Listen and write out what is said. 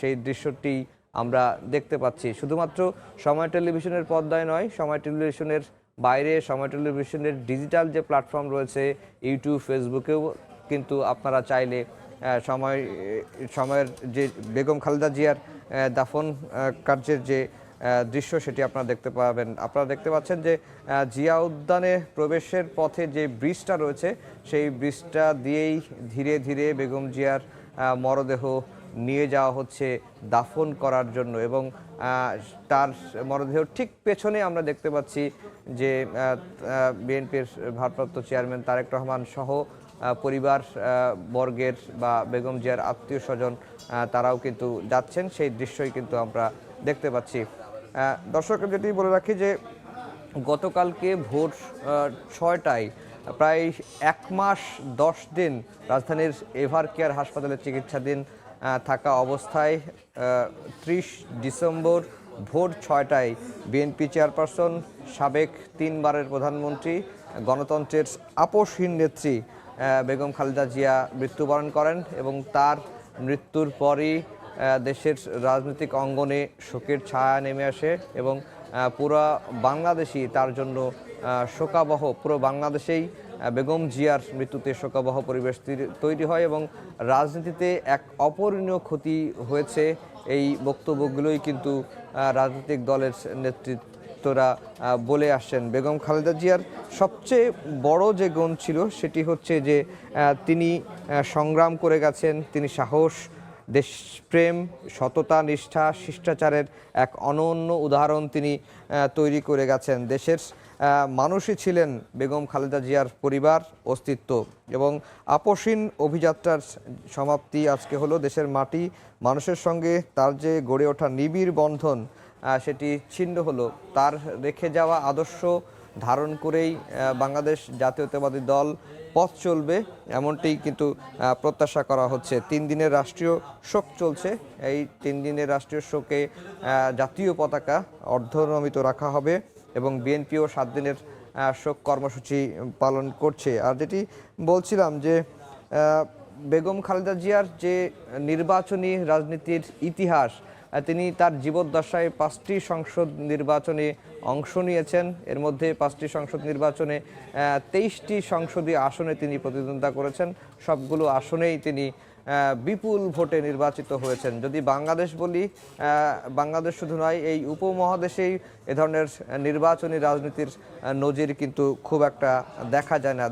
সেই দৃশ্যটি আমরা দেখতে পাচ্ছি। শুধুমাত্র সময় টেলিভিশনের পর্দায় নয়, সময় টেলিভিশনের বাইরে সময় টেলিভিশনের ডিজিটাল যে প্ল্যাটফর্ম রয়েছে ইউটিউব, ফেসবুকেও কিন্তু আপনারা চাইলে সময়ের যে বেগম খালেদা জিয়ার দাফন কার্যের যে দৃশ্য সেটি আপনারা দেখতে পাবেন। আপনারা দেখতে পাচ্ছেন যে জিয়া উদ্যানে প্রবেশের পথে যে ব্রিজটা রয়েছে সেই ব্রিজটা দিয়েই ধীরে ধীরে বেগম জিয়ার মরদেহ নিয়ে যাওয়া হচ্ছে দাফন করার জন্য এবং তার মরদেহ ঠিক পেছনে আমরা দেখতে পাচ্ছি যে বিএনপির ভারপ্রাপ্ত চেয়ারম্যান তারেক রহমান সহ পরিবার বর্গের বা বেগম জিয়ার আত্মীয় স্বজন তারাও কিন্তু যাচ্ছেন, সেই দৃশ্যই কিন্তু আমরা দেখতে পাচ্ছি। দর্শক, যেটি বলে রাখি যে গতকালকে ভোর ৬টায় প্রায় ১ মাস ১০ দিন রাজধানীর এভার কেয়ার হাসপাতালে চিকিৎসাধীন থাকা অবস্থায় ৩০ ডিসেম্বর ভোর ৬টায় বিএনপি চেয়ারপারসন, সাবেক ৩ বারের প্রধানমন্ত্রী, গণতন্ত্রের আপসহীন নেত্রী বেগম খালেদা জিয়া মৃত্যুবরণ করেন এবং তার মৃত্যুর পরই দেশের রাজনৈতিক অঙ্গনে শোকের ছায়া নেমে আসে এবং পুরো বাংলাদেশই তার জন্য শোকাবহ, পুরো বাংলাদেশেই বেগম জিয়ার মৃত্যুতে শোকাবহ পরিবেশ তৈরি হয় এবং রাজনীতিতে এক অপূরণীয় ক্ষতি হয়েছে। এই বক্তব্যগুলোই কিন্তু রাজনৈতিক দলের নেতৃত্বরা বলে আসছেন। বেগম খালেদা জিয়ার সবচেয়ে বড় যে গুণ ছিল সেটি হচ্ছে যে তিনি সংগ্রাম করে গেছেন, তিনি সাহস, দেশপ্রেম, সততা, নিষ্ঠা, শিষ্টাচারের এক অনন্য উদাহরণ তিনি তৈরি করে গেছেন। দেশের মানুষই ছিলেন বেগম খালেদা জিয়ার পরিবার, অস্তিত্ব এবং আপসহীন অভিযাত্রার সমাপ্তি আজকে হলো। দেশের মাটি, মানুষের সঙ্গে তার যে গড়ে ওঠা নিবিড় বন্ধন সেটি ছিন্ন হলো। তার রেখে যাওয়া আদর্শ ধারণ করেই বাংলাদেশ জাতীয়তাবাদী দল পথ চলবে, এমনটি কিন্তু প্রত্যাশা করা হচ্ছে। 3 দিনের রাষ্ট্রীয় শোক চলছে। এই 3 দিনের রাষ্ট্রীয় শোকে জাতীয় পতাকা অর্ধনমিত রাখা হবে এবং বিএনপিও 7 দিনের শোক কর্মসূচি পালন করছে। আর যেটি বলছিলাম যে বেগম খালেদা জিয়ার যে নির্বাচনী রাজনীতির ইতিহাস, তিনি তার জীবদ্দশায় 5টি সংসদ নির্বাচনে অংশ নিয়েছেন। এর মধ্যে 5টি সংসদ নির্বাচনে 23টি সংসদীয় আসনে তিনি প্রতিদ্বন্দ্বিতা করেছেন। সবগুলো আসনেই তিনি বিপুল ভোটে নির্বাচিত হয়েছেন। যদি বাংলাদেশ বলি, বাংলাদেশ শুধু নয়, এই উপমহাদেশেই এ ধরনের নির্বাচনী রাজনীতির নজির কিন্তু খুব একটা দেখা যায় না।